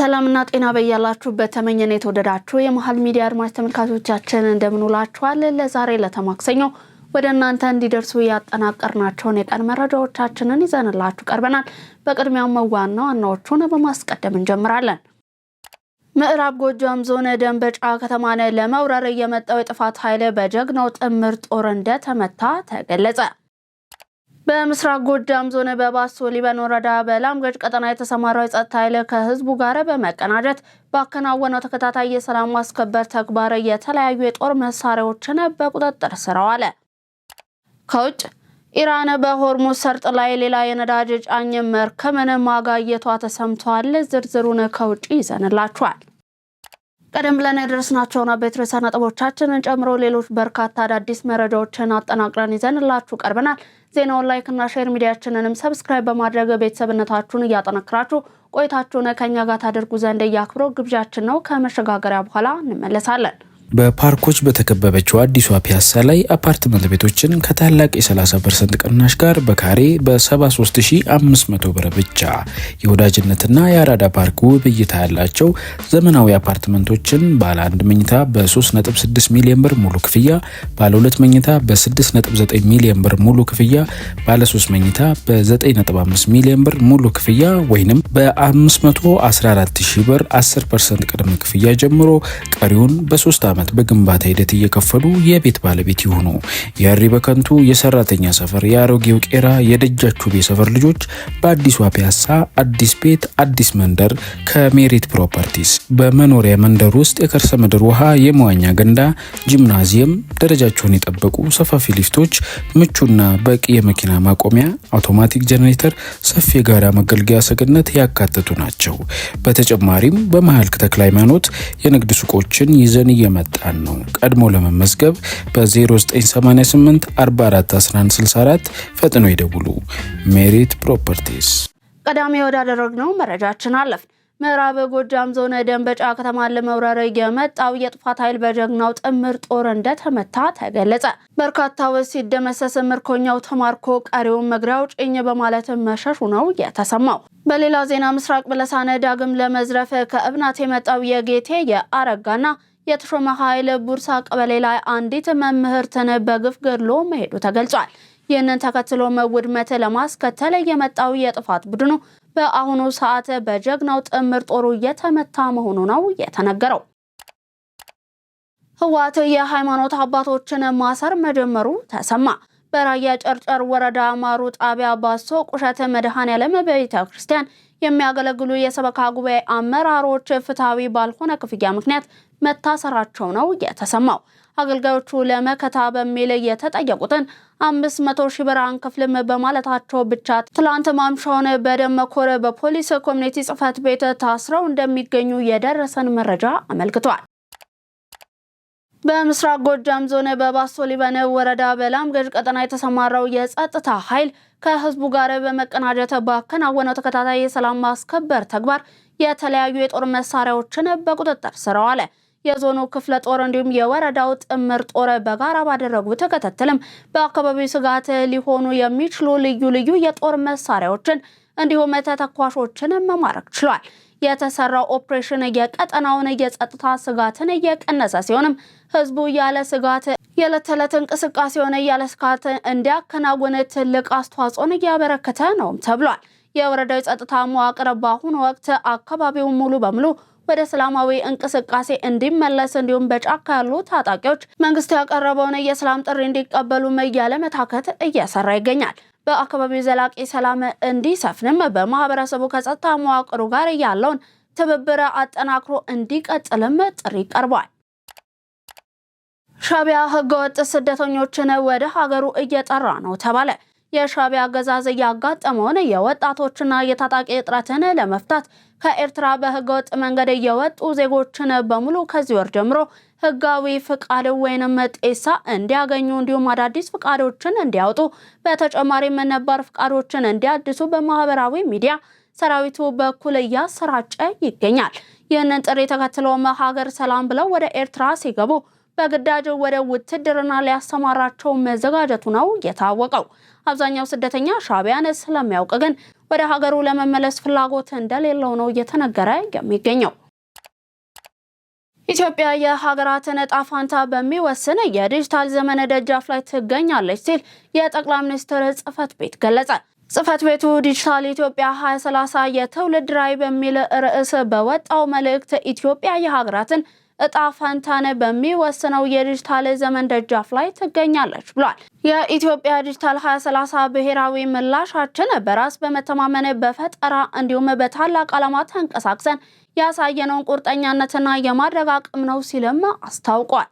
ሰላምና ጤና በያላችሁበት ተመኘን የተወደዳችሁ የመሃል ሚዲያ አድማጭ ተመልካቾቻችን እንደምንውላችኋል። ለዛሬ ለተማክሰኞ ወደ እናንተ እንዲደርሱ ያጠናቀርናቸውን የቀን መረጃዎቻችንን ይዘንላችሁ ቀርበናል። በቅድሚያም ዋናዎቹን በማስቀደም እንጀምራለን። ምዕራብ ጎጃም ዞን ደንበጫ ከተማን ለመውረር የመጣው የጥፋት ኃይል በጀግናው ጥምር ጦር እንደተመታ ተገለጸ። በምስራቅ ጎጃም ዞን በባሶ ሊበን ወረዳ በላምገጭ ቀጠና የተሰማራው የጸጥታ ኃይል ከህዝቡ ጋር በመቀናጀት ባከናወነው ተከታታይ የሰላም ማስከበር ተግባር የተለያዩ የጦር መሳሪያዎችን በቁጥጥር ስር አዋለ። ከውጭ ኢራን በሆርሙዝ ሰርጥ ላይ ሌላ የነዳጅ ጫኝ መርከብን ማጋየቷ ተሰምቷል። ዝርዝሩን ከውጭ ይዘንላችኋል። ቀደም ብለን ያደረስናቸውን አበይት ርዕሰ ነጥቦቻችንን ጨምሮ ሌሎች በርካታ አዳዲስ መረጃዎችን አጠናቅረን ይዘንላችሁ ቀርበናል። ዜናውን ላይክ እና ሼር ሚዲያችንንም ሰብስክራይብ በማድረግ ቤተሰብነታችሁን እያጠናክራችሁ ቆይታችሁን ከኛ ጋር ታደርጉ ዘንድ ያክብሮ ግብዣችን ነው። ከመሸጋገሪያ በኋላ እንመለሳለን። በፓርኮች በተከበበችው አዲሷ ፒያሳ ላይ አፓርትመንት ቤቶችን ከታላቅ የ30% ቅናሽ ጋር በካሬ በ73500 ብር ብቻ የወዳጅነትና የአራዳ ፓርክ ውብ እይታ ያላቸው ዘመናዊ አፓርትመንቶችን ባለ 1 መኝታ በ3.6 ሚሊዮን ብር ሙሉ ክፍያ፣ ባለ 2 መኝታ በ6.9 ሚሊዮን ብር ሙሉ ክፍያ፣ ባለ 3 መኝታ በ9.5 ሚሊዮን ብር ሙሉ ክፍያ ወይንም በ514000 ብር 10% ቅድመ ክፍያ ጀምሮ ቀሪውን በ3 ዓመት በግንባታ ሂደት እየከፈሉ የቤት ባለቤት ይሁኑ። የሪ በከንቱ የሰራተኛ ሰፈር የአሮጌው ቄራ የደጃችሁ የሰፈር ልጆች በአዲሷ ፒያሳ አዲስ ቤት አዲስ መንደር ከሜሪት ፕሮፐርቲስ በመኖሪያ መንደር ውስጥ የከርሰ ምድር ውሃ፣ የመዋኛ ገንዳ፣ ጂምናዚየም፣ ደረጃቸውን የጠበቁ ሰፋፊ ሊፍቶች፣ ምቹና በቂ የመኪና ማቆሚያ፣ አውቶማቲክ ጀነሬተር፣ ሰፊ የጋራ መገልገያ ሰገነት ያካተቱ ናቸው። በተጨማሪም በመሃል ተክለ ሃይማኖት የንግድ ሱቆችን ይዘን መጣን ነው። ቀድሞ ለመመዝገብ በ0988 44 1164 ፈጥኖ ይደውሉ። ሜሪት ፕሮፐርቲስ። ቀዳሚ ወዳደረግነው መረጃችን አለፍ። ምዕራብ ጎጃም ዞን ደንበጫ ከተማን ለመውረር የመጣው የጥፋት ኃይል በጀግናው ጥምር ጦር እንደተመታ ተገለጸ። በርካታው ሲደመሰስ ምርኮኛው ተማርኮ ቀሪውን መግሪያው ጭኝ በማለት መሸሹ ነው የተሰማው። በሌላ ዜና ምስራቅ በለሳነ ዳግም ለመዝረፍ ከእብናት የመጣው የጌቴ የአረጋና የተሾመ ኃይል ቡርሳ ቀበሌ ላይ አንዲት መምህርትን በግፍ ገድሎ መሄዱ ተገልጿል። ይህንን ተከትሎ ውድመት ለማስከተል የመጣው የጥፋት ቡድኑ በአሁኑ ሰዓት በጀግናው ጥምር ጦሩ የተመታ መሆኑ ነው የተነገረው። ህወሓት የሃይማኖት አባቶችን ማሰር መጀመሩ ተሰማ። በራያ ጨርጨር ወረዳ ማሩ ጣቢያ ባሶ ቁሸት መድኃኔዓለም ቤተክርስቲያን የሚያገለግሉ የሰበካ ጉባኤ አመራሮች ፍትሃዊ ባልሆነ ክፍያ ምክንያት መታሰራቸው ነው የተሰማው። አገልጋዮቹ ለመከታ በሚል የተጠየቁትን 500,000 ብር አንከፍልም በማለታቸው ብቻ ትላንት ማምሻውን በደመኮረ በፖሊስ ኮሚኒቲ ጽሕፈት ቤት ታስረው እንደሚገኙ የደረሰን መረጃ አመልክቷል። በምስራቅ ጎጃም ዞን በባሶ ሊበን ወረዳ በላምገጭ ቀጠና የተሰማራው የጸጥታ ኃይል ከህዝቡ ጋር በመቀናጀት ባከናወነው ተከታታይ የሰላም ማስከበር ተግባር የተለያዩ የጦር መሳሪያዎችን በቁጥጥር ስር አዋለ። የዞኑ ክፍለ ጦር እንዲሁም የወረዳው ጥምር ጦር በጋራ ባደረጉት ክትትልም በአካባቢው ስጋት ሊሆኑ የሚችሉ ልዩ የጦር መሳሪያዎችን እንዲሁም ተተኳሾችን መማረክ ችሏል። የተሰራው ኦፕሬሽን የቀጠናውን የጸጥታ ስጋትን እየቀነሰ ሲሆንም ህዝቡ ያለ ስጋት የዕለት ተዕለት እንቅስቃሴውን ያለ ስጋት እንዲያከናውን ትልቅ አስተዋጽኦን እያበረከተ ነው ተብሏል። የወረዳው ጸጥታ መዋቅር በአሁኑ ወቅት አካባቢው ሙሉ በሙሉ ወደ ሰላማዊ እንቅስቃሴ እንዲመለስ እንዲሁም በጫካ ያሉ ታጣቂዎች መንግስት ያቀረበውን የሰላም ጥሪ እንዲቀበሉ ያለ መታከት እየሰራ ይገኛል። በአካባቢው ዘላቂ ሰላም እንዲሰፍንም በማህበረሰቡ ከጸጥታ መዋቅሩ ጋር ያለውን ትብብር አጠናክሮ እንዲቀጥልም ጥሪ ቀርቧል። ሻዕቢያ ህገወጥ ስደተኞችን ወደ ሀገሩ እየጠራ ነው ተባለ። የሻዕቢያ አገዛዝ ያጋጠመውን የወጣቶችና የታጣቂ እጥረትን ለመፍታት ከኤርትራ በህገወጥ መንገድ የወጡ ዜጎችን በሙሉ ከዚህ ወር ጀምሮ ህጋዊ ፍቃድ ወይንም ጤሳ እንዲያገኙ እንዲሁም አዳዲስ ፍቃዶችን እንዲያወጡ በተጨማሪም ነባር ፍቃዶችን እንዲያድሱ በማህበራዊ ሚዲያ ሰራዊቱ በኩል እያሰራጨ ይገኛል። ይህንን ጥሪ ተከትሎ ሀገር ሰላም ብለው ወደ ኤርትራ ሲገቡ በግዳጅ ወደ ውትድርና ሊያሰማራቸው መዘጋጀቱ ነው የታወቀው። አብዛኛው ስደተኛ ሻዕቢያን ስለሚያውቅ ግን ወደ ሀገሩ ለመመለስ ፍላጎት እንደሌለው ነው እየተነገረ የሚገኘው። ኢትዮጵያ የሀገራትን ዕጣ ፈንታ በሚወስን የዲጂታል ዘመን ደጃፍ ላይ ትገኛለች ሲል የጠቅላይ ሚኒስትር ጽሕፈት ቤት ገለጸ። ጽሕፈት ቤቱ ዲጂታል ኢትዮጵያ 2030 የትውልድ ራዕይ በሚል ርዕስ በወጣው መልእክት ኢትዮጵያ የሀገራትን ዕጣ ፈንታን በሚወስነው የዲጂታል ዘመን ደጃፍ ላይ ትገኛለች ብሏል። የኢትዮጵያ ዲጂታል 2030 ብሔራዊ ምላሻችን በራስ በመተማመን በፈጠራ እንዲሁም በታላቅ ዓላማ ተንቀሳቅሰን ያሳየነውን ቁርጠኛነትና የማድረግ አቅም ነው ሲልም አስታውቋል።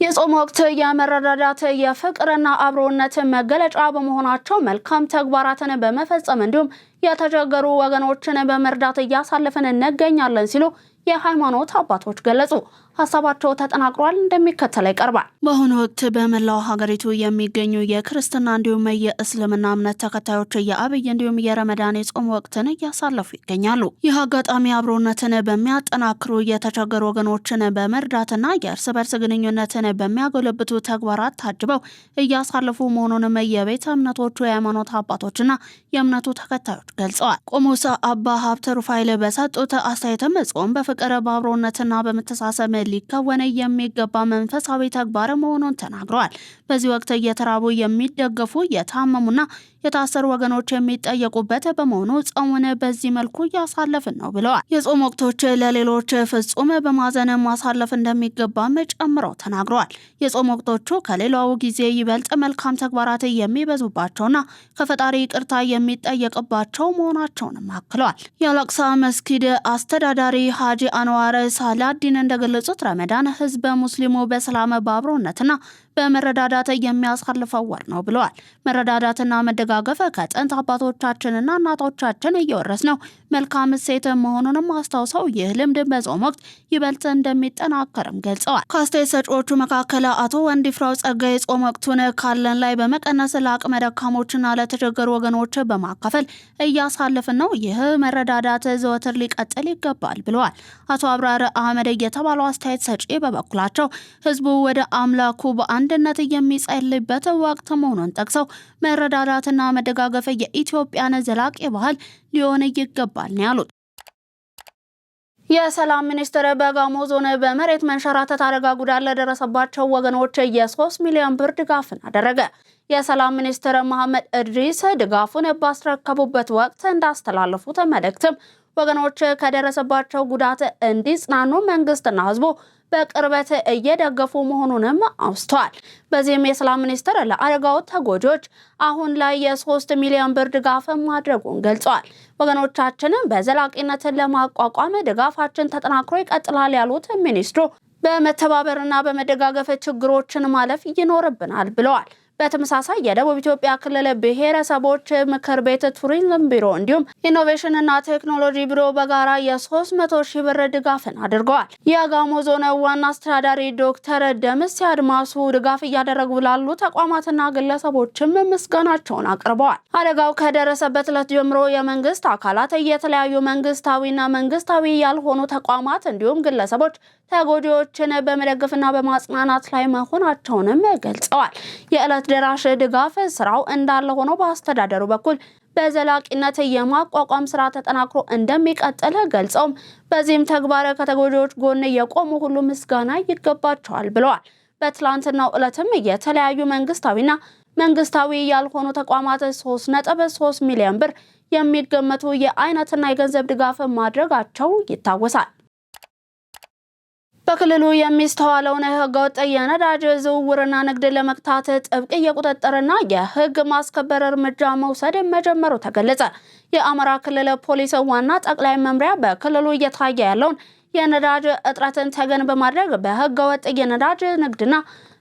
የጾም ወቅት የመረዳዳት የፍቅርና አብሮነት መገለጫ በመሆናቸው መልካም ተግባራትን በመፈጸም እንዲሁም የተቸገሩ ወገኖችን በመርዳት እያሳለፈን እንገኛለን ሲሉ የሃይማኖት አባቶች ገለጹ። ሀሳባቸው ተጠናቅሯል፣ እንደሚከተለው ይቀርባል። በአሁኑ ወቅት በመላው ሀገሪቱ የሚገኙ የክርስትና እንዲሁም የእስልምና እምነት ተከታዮች የአብይ እንዲሁም የረመዳን የጾም ወቅትን እያሳለፉ ይገኛሉ። ይህ አጋጣሚ አብሮነትን በሚያጠናክሩ የተቸገሩ ወገኖችን በመርዳትና የእርስ በርስ ግንኙነትን በሚያጎለብቱ ተግባራት ታጅበው እያሳለፉ መሆኑንም የቤተ እምነቶቹ የሃይማኖት አባቶችና የእምነቱ ተከታዮች ገልጸዋል። ቆሞስ አባ ሀብተ ሩፋኤል በሰጡት አስተያየትም ጾም በፍቅር በአብሮነትና በመተሳሰብ ሊከወን የሚገባ መንፈሳዊ ተግባር መሆኑን ተናግረዋል። በዚህ ወቅት እየተራቡ የሚደገፉ የታመሙና የታሰሩ ወገኖች የሚጠየቁበት በመሆኑ ጾሙን በዚህ መልኩ እያሳለፍን ነው ብለዋል። የጾም ወቅቶች ለሌሎች ፍጹም በማዘን ማሳለፍ እንደሚገባም ጨምረው ተናግረዋል። የጾም ወቅቶቹ ከሌላው ጊዜ ይበልጥ መልካም ተግባራት የሚበዙባቸውና ከፈጣሪ ይቅርታ የሚጠየቅባቸው መሆናቸውንም አክለዋል። የአላቅሳ መስጊድ አስተዳዳሪ ሀጂ አንዋር ሳላዲን እንደገለጹት ረመዳን ህዝበ ሙስሊሙ በሰላም በአብሮነትና በመረዳዳት የሚያሳልፈው ወር ነው ብለዋል። መረዳዳትና መደጋገፍ ከጥንት አባቶቻችንና እናቶቻችን እየወረስነው መልካም እሴት መሆኑንም አስታውሰው ይህ ልምድ በጾም ወቅት ይበልጥ እንደሚጠናከርም ገልጸዋል። ከአስተያየት ሰጪዎቹ መካከል አቶ ወንዲፍራው ጸጋይ ጾም ወቅቱን ካለን ላይ በመቀነስ ለአቅመ ደካሞችና ለተቸገሩ ወገኖች በማካፈል እያሳለፍን ነው። ይህ መረዳዳት ዘወትር ሊቀጥል ይገባል ብለዋል። አቶ አብራር አህመድ የተባለው አስተያየት ሰጪ በበኩላቸው ህዝቡ ወደ አምላኩ በአንድነት የሚጸልይበት ወቅት መሆኑን ጠቅሰው መረዳዳትና መደጋገፍ የኢትዮጵያን ዘላቂ ባህል ሊሆን ይገባል ነው ያሉት። የሰላም ሚኒስትር በጋሞ ዞን በመሬት መንሸራተት አደጋ ጉዳት ለደረሰባቸው ወገኖች የ3 ሚሊዮን ብር ድጋፍን አደረገ። የሰላም ሚኒስትር መሐመድ እድሪስ ድጋፉን ባስረከቡበት ወቅት እንዳስተላለፉት መልእክትም ወገኖች ከደረሰባቸው ጉዳት እንዲጽናኑ መንግስትና ህዝቡ በቅርበት እየደገፉ መሆኑንም አውስተዋል። በዚህም የሰላም ሚኒስትር ለአደጋው ተጎጆች አሁን ላይ የ3 ሚሊዮን ብር ድጋፍ ማድረጉን ገልጸዋል። ወገኖቻችንን በዘላቂነት ለማቋቋም ድጋፋችን ተጠናክሮ ይቀጥላል ያሉት ሚኒስትሩ በመተባበርና በመደጋገፍ ችግሮችን ማለፍ ይኖርብናል ብለዋል። በተመሳሳይ የደቡብ ኢትዮጵያ ክልል ብሔረሰቦች ምክር ቤት ቱሪዝም ቢሮ እንዲሁም ኢኖቬሽንና ቴክኖሎጂ ቢሮ በጋራ የ300 ሺህ ብር ድጋፍን አድርገዋል። የጋሞ ዞን ዋና አስተዳዳሪ ዶክተር ደምስ አድማሱ ድጋፍ እያደረጉ ላሉ ተቋማትና ግለሰቦችም ምስጋናቸውን አቅርበዋል። አደጋው ከደረሰበት ዕለት ጀምሮ የመንግስት አካላት፣ የተለያዩ መንግስታዊና መንግስታዊ ያልሆኑ ተቋማት እንዲሁም ግለሰቦች ተጎጂዎችን በመደገፍና በማጽናናት ላይ መሆናቸውንም ገልጸዋል። የዕለት ደራሽ ድጋፍ ስራው እንዳለ ሆኖ በአስተዳደሩ በኩል በዘላቂነት የማቋቋም ስራ ተጠናክሮ እንደሚቀጥል ገልጸውም በዚህም ተግባር ከተጎጂዎች ጎን የቆሙ ሁሉ ምስጋና ይገባቸዋል ብለዋል። በትላንትናው ዕለትም የተለያዩ መንግስታዊና መንግስታዊ ያልሆኑ ተቋማት 3.3 ሚሊዮን ብር የሚገመቱ የአይነትና የገንዘብ ድጋፍ ማድረጋቸው ይታወሳል። በክልሉ የሚስተዋለውን ህገወጥ የነዳጅ ዝውውርና ንግድ ለመግታት ጥብቅ የቁጥጥርና የህግ ማስከበር እርምጃ መውሰድ መጀመሩ ተገለጸ። የአማራ ክልል ፖሊስ ዋና ጠቅላይ መምሪያ በክልሉ እየታየ ያለውን የነዳጅ እጥረትን ተገን በማድረግ በህገወጥ የነዳጅ ንግድና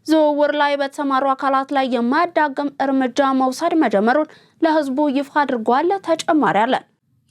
ዝውውር ላይ በተሰማሩ አካላት ላይ የማያዳግም እርምጃ መውሰድ መጀመሩን ለህዝቡ ይፋ አድርጓል። ተጨማሪ አለ።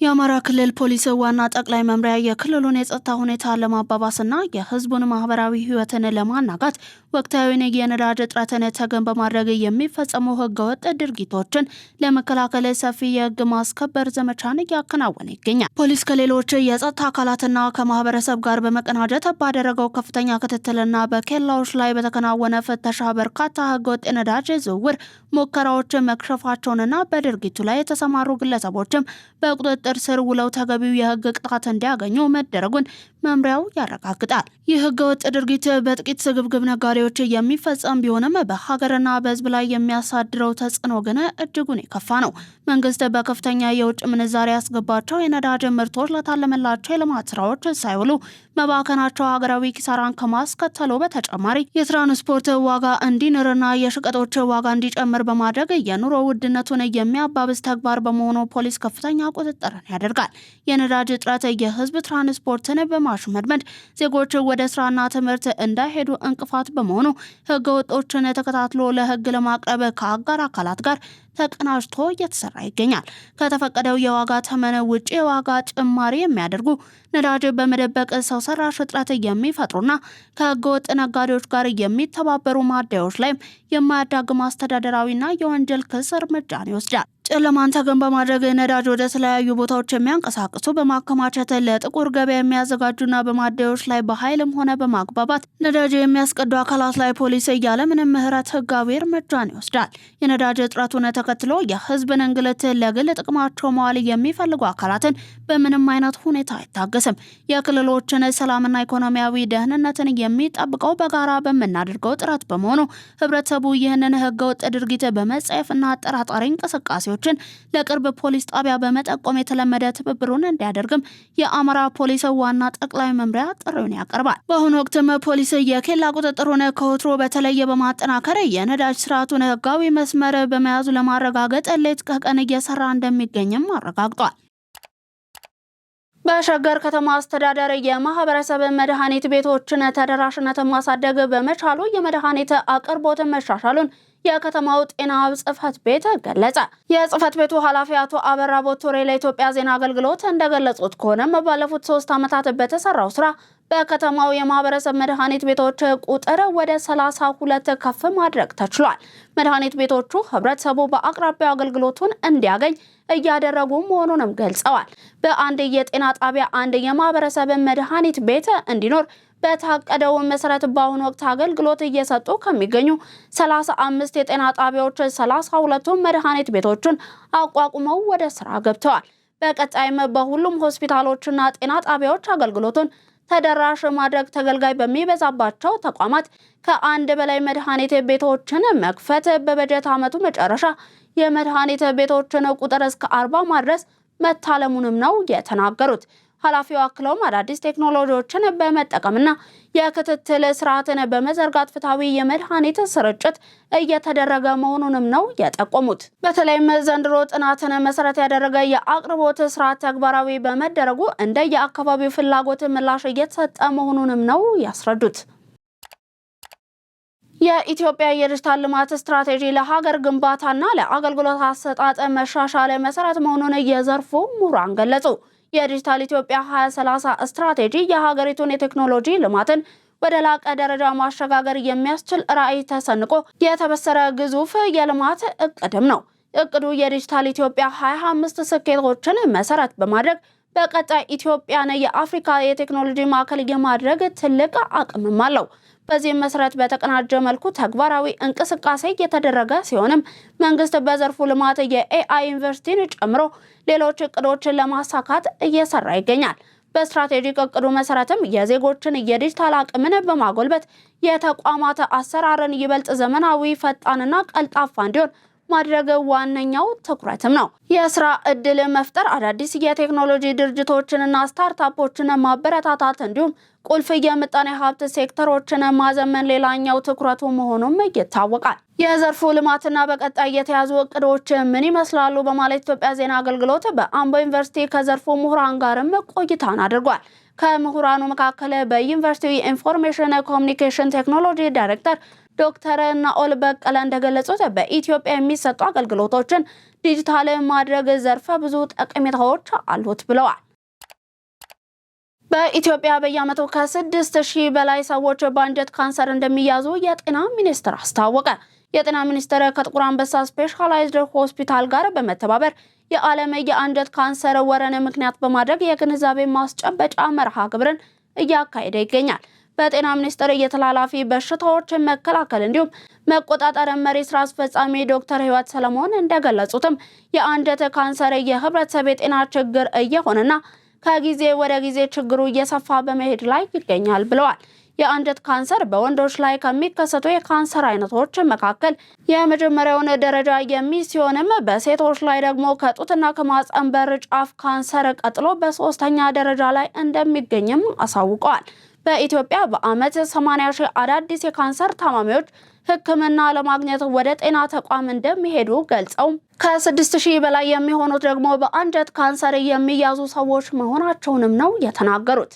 የአማራ ክልል ፖሊስ ዋና ጠቅላይ መምሪያ የክልሉን የጸጥታ ሁኔታ ለማባባስና የህዝቡን ማህበራዊ ህይወትን ለማናጋት ወቅታዊውን የነዳጅ እጥረትን ተገን በማድረግ የሚፈጸሙ ህገወጥ ድርጊቶችን ለመከላከል ሰፊ የህግ ማስከበር ዘመቻን እያከናወነ ይገኛል። ፖሊስ ከሌሎች የጸጥታ አካላትና ከማህበረሰብ ጋር በመቀናጀት ባደረገው ከፍተኛ ክትትልና በኬላዎች ላይ በተከናወነ ፍተሻ በርካታ ህገወጥ የነዳጅ ዝውውር ሙከራዎች መክሸፋቸውንና በድርጊቱ ላይ የተሰማሩ ግለሰቦችም በቁጥጥር ስር ውለው ተገቢው የህግ ቅጣት እንዲያገኙ መደረጉን መምሪያው ያረጋግጣል። ይህ ህገወጥ ድርጊት በጥቂት ስግብግብ ነጋዴዎች የሚፈጸም ቢሆንም በሀገርና በህዝብ ላይ የሚያሳድረው ተጽዕኖ ግን እጅጉን የከፋ ነው። መንግስት በከፍተኛ የውጭ ምንዛሪ ያስገባቸው የነዳጅ ምርቶች ለታለመላቸው የልማት ስራዎች ሳይውሉ መባከናቸው ሀገራዊ ኪሳራን ከማስከተሉ በተጨማሪ የትራንስፖርት ዋጋ እንዲንርና የሸቀጦች ዋጋ እንዲጨምር በማድረግ የኑሮ ውድነቱን የሚያባብስ ተግባር በመሆኑ ፖሊስ ከፍተኛ ቁጥጥርን ያደርጋል። የነዳጅ እጥረት የህዝብ ትራንስፖርትን በማሽመድመድ ዜጎች ወደ ስራና ትምህርት እንዳይሄዱ እንቅፋት በመሆኑ ህገ ወጦችን ተከታትሎ ለህግ ለማቅረብ ከአጋር አካላት ጋር ተቀናጅቶ እየተሰራ ይገኛል። ከተፈቀደው የዋጋ ተመን ውጪ የዋጋ ጭማሪ የሚያደርጉ ነዳጅ በመደበቅ ሰው ሰራሽ እጥረት የሚፈጥሩና ከህገወጥ ነጋዴዎች ጋር የሚተባበሩ ማደያዎች ላይም የማያዳግም አስተዳደራዊና የወንጀል ክስ እርምጃን ይወስዳል። ጨለማን ተገን በማድረግ ነዳጅ ወደ ተለያዩ ቦታዎች የሚያንቀሳቅሱ በማከማቸት ለጥቁር ገበያ የሚያዘጋጁና በማደያዎች ላይ በኃይልም ሆነ በማግባባት ነዳጅ የሚያስቀዱ አካላት ላይ ፖሊስ ያለምንም ምህረት ህጋዊ እርምጃን ይወስዳል። የነዳጅ እጥረቱን ተከትሎ የህዝብን እንግልት ለግል ጥቅማቸው መዋል የሚፈልጉ አካላትን በምንም አይነት ሁኔታ አይታገስም። የክልሎችን ሰላምና ኢኮኖሚያዊ ደህንነትን የሚጠብቀው በጋራ በምናደርገው ጥረት በመሆኑ ህብረተሰቡ ይህንን ህገወጥ ድርጊት በመጸየፍና አጠራጣሪ እንቅስቃሴ ለቅርብ ፖሊስ ጣቢያ በመጠቆም የተለመደ ትብብሩን እንዲያደርግም የአማራ ፖሊስ ዋና ጠቅላይ መምሪያ ጥሪውን ያቀርባል። በአሁኑ ወቅትም ፖሊስ የኬላ ቁጥጥሩን ከወትሮ በተለየ በማጠናከር የነዳጅ ስርዓቱን ህጋዊ መስመር በመያዙ ለማረጋገጥ ሌት ከቀን እየሰራ እንደሚገኝም አረጋግጧል። በሸገር ከተማ አስተዳደር የማህበረሰብ መድኃኒት ቤቶችን ተደራሽነት ማሳደግ በመቻሉ የመድኃኒት አቅርቦት መሻሻሉን የከተማው ጤና ጽሕፈት ቤት ገለጸ። የጽሕፈት ቤቱ ኃላፊ አቶ አበራ ቦቶሬ ለኢትዮጵያ ዜና አገልግሎት እንደገለጹት ከሆነም ባለፉት 3 ዓመታት በተሰራው ስራ በከተማው የማህበረሰብ መድኃኒት ቤቶች ቁጥር ወደ 32 ከፍ ማድረግ ተችሏል። መድኃኒት ቤቶቹ ህብረተሰቡ በአቅራቢያው አገልግሎቱን እንዲያገኝ እያደረጉ መሆኑንም ገልጸዋል። በአንድ የጤና ጣቢያ አንድ የማህበረሰብ መድኃኒት ቤት እንዲኖር በታቀደው መሰረት በአሁኑ ወቅት አገልግሎት እየሰጡ ከሚገኙ 35 የጤና ጣቢያዎች 32ቱ መድኃኒት ቤቶችን አቋቁመው ወደ ስራ ገብተዋል። በቀጣይም በሁሉም ሆስፒታሎችና ጤና ጣቢያዎች አገልግሎቱን ተደራሽ ማድረግ ተገልጋይ በሚበዛባቸው ተቋማት ከአንድ በላይ መድኃኒት ቤቶችን መክፈት በበጀት ዓመቱ መጨረሻ የመድኃኒት ቤቶችን ቁጥር እስከ 40 ማድረስ መታለሙንም ነው የተናገሩት። ኃላፊው አክለውም አዳዲስ ቴክኖሎጂዎችን በመጠቀምና የክትትል ስርዓትን በመዘርጋት ፍትሐዊ የመድኃኒት ስርጭት እየተደረገ መሆኑንም ነው የጠቆሙት። በተለይም ዘንድሮ ጥናትን መሰረት ያደረገ የአቅርቦት ስርዓት ተግባራዊ በመደረጉ እንደ የአካባቢው ፍላጎት ምላሽ እየተሰጠ መሆኑንም ነው ያስረዱት። የኢትዮጵያ የዲጂታል ልማት ስትራቴጂ ለሀገር ግንባታና ለአገልግሎት አሰጣጥ መሻሻል መሰረት መሆኑን የዘርፉ ምሁራን ገለጹ። የዲጂታል ኢትዮጵያ 2030 ስትራቴጂ የሀገሪቱን የቴክኖሎጂ ልማትን ወደ ላቀ ደረጃ ማሸጋገር የሚያስችል ራዕይ ተሰንቆ የተበሰረ ግዙፍ የልማት እቅድም ነው። እቅዱ የዲጂታል ኢትዮጵያ 2025 ስኬቶችን መሰረት በማድረግ በቀጣይ ኢትዮጵያን የአፍሪካ የቴክኖሎጂ ማዕከል የማድረግ ትልቅ አቅምም አለው። በዚህም መሰረት በተቀናጀ መልኩ ተግባራዊ እንቅስቃሴ እየተደረገ ሲሆንም መንግስት በዘርፉ ልማት የኤአይ ዩኒቨርሲቲን ጨምሮ ሌሎች እቅዶችን ለማሳካት እየሰራ ይገኛል። በስትራቴጂክ እቅዱ መሰረትም የዜጎችን የዲጂታል አቅምን በማጎልበት የተቋማት አሰራርን ይበልጥ ዘመናዊ፣ ፈጣንና ቀልጣፋ እንዲሆን ማድረግ ዋነኛው ትኩረትም ነው። የስራ እድል መፍጠር፣ አዳዲስ የቴክኖሎጂ ድርጅቶችንና ስታርታፖችን ማበረታታት እንዲሁም ቁልፍ የምጣኔ ሀብት ሴክተሮችን ማዘመን ሌላኛው ትኩረቱ መሆኑም ይታወቃል። የዘርፉ ልማትና በቀጣይ የተያዙ እቅዶች ምን ይመስላሉ በማለት ኢትዮጵያ ዜና አገልግሎት በአምቦ ዩኒቨርሲቲ ከዘርፉ ምሁራን ጋርም ቆይታን አድርጓል። ከምሁራኑ መካከል በዩኒቨርሲቲው የኢንፎርሜሽን ኮሚኒኬሽን ቴክኖሎጂ ዳይሬክተር ዶክተር ናኦል በቀለ እንደገለጹት በኢትዮጵያ የሚሰጡ አገልግሎቶችን ዲጂታል ማድረግ ዘርፈ ብዙ ጠቀሜታዎች አሉት ብለዋል። በኢትዮጵያ በየዓመቱ ከ6000 በላይ ሰዎች በአንጀት ካንሰር እንደሚያዙ የጤና ሚኒስቴር አስታወቀ። የጤና ሚኒስቴር ከጥቁር አንበሳ ስፔሻላይዝድ ሆስፒታል ጋር በመተባበር የዓለም የአንጀት ካንሰር ወረን ምክንያት በማድረግ የግንዛቤ ማስጨበጫ መርሃ ግብርን እያካሄደ ይገኛል። በጤና ሚኒስቴር የተላላፊ በሽታዎችን መከላከል እንዲሁም መቆጣጠር መሪ ስራ አስፈጻሚ ዶክተር ህይወት ሰለሞን እንደገለጹትም የአንጀት ካንሰር የህብረተሰብ የጤና ችግር እየሆነና ከጊዜ ወደ ጊዜ ችግሩ እየሰፋ በመሄድ ላይ ይገኛል ብለዋል። የአንጀት ካንሰር በወንዶች ላይ ከሚከሰቱ የካንሰር አይነቶች መካከል የመጀመሪያውን ደረጃ የሚይዝ ሲሆንም በሴቶች ላይ ደግሞ ከጡትና ከማህፀን በር ጫፍ ካንሰር ቀጥሎ በሶስተኛ ደረጃ ላይ እንደሚገኝም አሳውቀዋል። በኢትዮጵያ በአመት 80,000 አዳዲስ የካንሰር ታማሚዎች ሕክምና ለማግኘት ወደ ጤና ተቋም እንደሚሄዱ ገልጸው ከ6000 በላይ የሚሆኑት ደግሞ በአንጀት ካንሰር የሚያዙ ሰዎች መሆናቸውንም ነው የተናገሩት።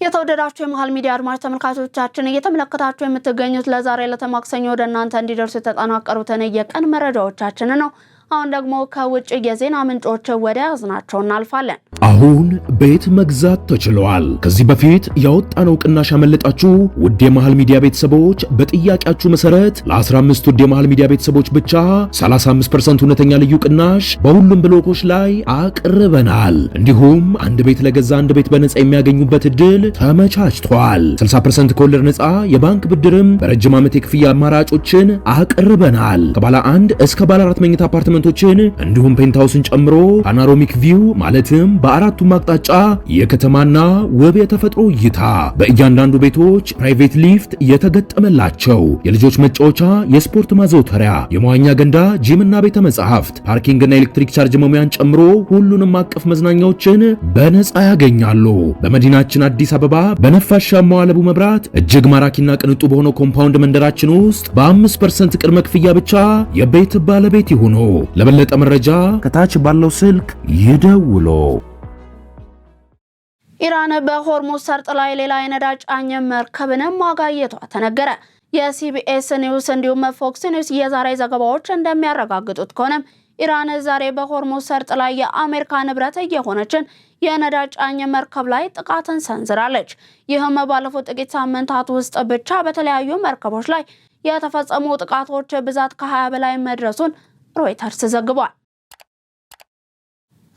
የተወደዳችሁ የመሃል ሚዲያ አድማጭ ተመልካቾቻችን እየተመለከታችሁ የምትገኙት ለዛሬ ለተማክሰኞ ወደ እናንተ እንዲደርሱ የተጠናቀሩትን የቀን መረጃዎቻችን ነው። አሁን ደግሞ ከውጭ የዜና ምንጮች ወደ ያዝናቸው እናልፋለን። አሁን ቤት መግዛት ተችሏል። ከዚህ በፊት ያወጣነው ቅናሽ ያመለጣችሁ ውድ የመሃል ሚዲያ ቤተሰቦች በጥያቄያችሁ መሰረት ለ15 ውድ የመሃል ሚዲያ ቤተሰቦች ብቻ 35% እውነተኛ ልዩ ቅናሽ በሁሉም ብሎኮች ላይ አቅርበናል። እንዲሁም አንድ ቤት ለገዛ አንድ ቤት በነፃ የሚያገኙበት እድል ተመቻችቷል። 60% ከወለድ ነፃ የባንክ ብድርም በረጅም ዓመት የክፍያ አማራጮችን አቅርበናል። ከባለ 1 እስከ ባለ 4 መኝታ አፓርትመንቶችን እንዲሁም ፔንታውስን ጨምሮ ፓኖራሚክ ቪው ማለትም በአራቱም አቅጣጫ የከተማና ውብ የተፈጥሮ እይታ፣ በእያንዳንዱ ቤቶች ፕራይቬት ሊፍት የተገጠመላቸው፣ የልጆች መጫወቻ፣ የስፖርት ማዘውተሪያ፣ የመዋኛ ገንዳ፣ ጂምና ቤተ መጻሕፍት፣ ፓርኪንግና ኤሌክትሪክ ቻርጅ መሙያን ጨምሮ ሁሉንም አቀፍ መዝናኛዎችን በነፃ ያገኛሉ። በመዲናችን አዲስ አበባ በነፋሻማው አለቡ መብራት እጅግ ማራኪና ቅንጡ በሆነው ኮምፓውንድ መንደራችን ውስጥ በ5% ቅድመ ክፍያ ብቻ የቤት ባለቤት ይሁኑ። ለበለጠ መረጃ ከታች ባለው ስልክ ይደውሉ። ኢራን በሆርሙዝ ሰርጥ ላይ ሌላ የነዳጅ ጫኝ መርከብንም ማጋየቷ ተነገረ። የሲቢኤስ ኒውስ እንዲሁም ፎክስ ኒውስ የዛሬ ዘገባዎች እንደሚያረጋግጡት ከሆነ ኢራን ዛሬ በሆርሙዝ ሰርጥ ላይ የአሜሪካ ንብረት የሆነችን የነዳጅ ጫኝ መርከብ ላይ ጥቃትን ሰንዝራለች። ይህም ባለፉት ጥቂት ሳምንታት ውስጥ ብቻ በተለያዩ መርከቦች ላይ የተፈጸሙ ጥቃቶች ብዛት ከ20 በላይ መድረሱን ሮይተርስ ዘግቧል።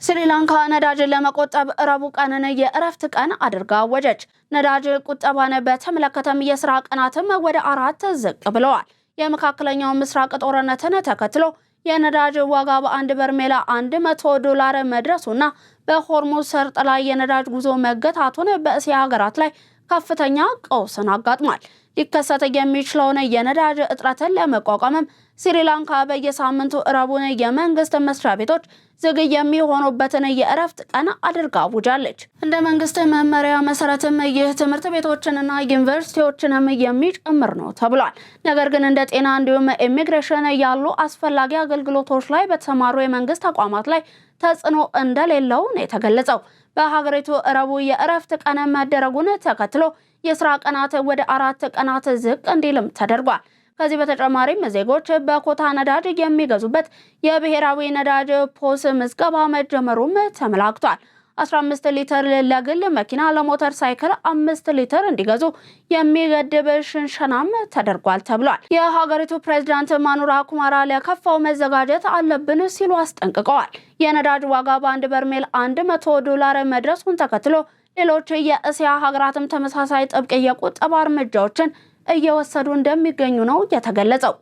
ስሪላንካ ነዳጅን ለመቆጠብ ረቡዕ ቀንን የእረፍት ቀን አድርጋ አወጀች። ነዳጅ ቁጠባን በተመለከተም የስራ ቀናትም ወደ 4 ዝቅ ብለዋል። የመካከለኛው ምስራቅ ጦርነትን ተከትሎ የነዳጅ ዋጋ በአንድ በርሜል $100 መድረሱና በሆርሙዝ ሰርጥ ላይ የነዳጅ ጉዞ መገታቱን በእስያ ሀገራት ላይ ከፍተኛ ቀውስን አጋጥሟል። ሊከሰት የሚችለውን የነዳጅ እጥረትን ለመቋቋም ስሪላንካ በየሳምንቱ ረቡዕ የመንግስት መስሪያ ቤቶች ዝግ የሚሆኑበትን የእረፍት ቀን አድርጋ አውጃለች። እንደ መንግስት መመሪያ መሰረትም ይህ ትምህርት ቤቶችንና ዩኒቨርሲቲዎችንም የሚጨምር ነው ተብሏል። ነገር ግን እንደ ጤና እንዲሁም ኢሚግሬሽን ያሉ አስፈላጊ አገልግሎቶች ላይ በተሰማሩ የመንግስት ተቋማት ላይ ተጽዕኖ እንደሌለው ነው የተገለጸው። በሀገሪቱ ረቡዕ የእረፍት ቀን መደረጉን ተከትሎ የስራ ቀናት ወደ 4 ቀናት ዝቅ እንዲልም ተደርጓል። ከዚህ በተጨማሪም ዜጎች በኮታ ነዳጅ የሚገዙበት የብሔራዊ ነዳጅ ፖስ ምዝገባ መጀመሩም ተመላክቷል። 15 ሊትር ለግል መኪና፣ ለሞተር ሳይክል 5 ሊትር እንዲገዙ የሚገድብ ሽንሸናም ተደርጓል ተብሏል። የሀገሪቱ ፕሬዝዳንት ማኑራ ኩማራ ለከፋው መዘጋጀት አለብን ሲሉ አስጠንቅቀዋል። የነዳጅ ዋጋ በአንድ በርሜል $100 መድረሱን ተከትሎ ሌሎች የእስያ ሀገራትም ተመሳሳይ ጥብቅ የቁጠባ እርምጃዎችን እየወሰዱ እንደሚገኙ ነው የተገለጸው።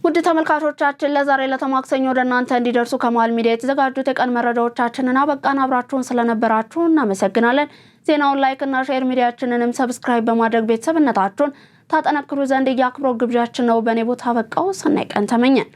ውድ ተመልካቾቻችን ለዛሬ ለተማክሰኞ ወደ እናንተ እንዲደርሱ ከመሃል ሚዲያ የተዘጋጁት የቀን መረጃዎቻችንን አበቃን። አብራችሁን ስለነበራችሁ እናመሰግናለን። ዜናውን ላይክ እና ሼር፣ ሚዲያችንንም ሰብስክራይብ በማድረግ ቤተሰብነታችሁን ታጠነክሩ ዘንድ የአክብሮት ግብዣችን ነው። በኔ ቦታ በቃው። ሰናይ ቀን ተመኘን።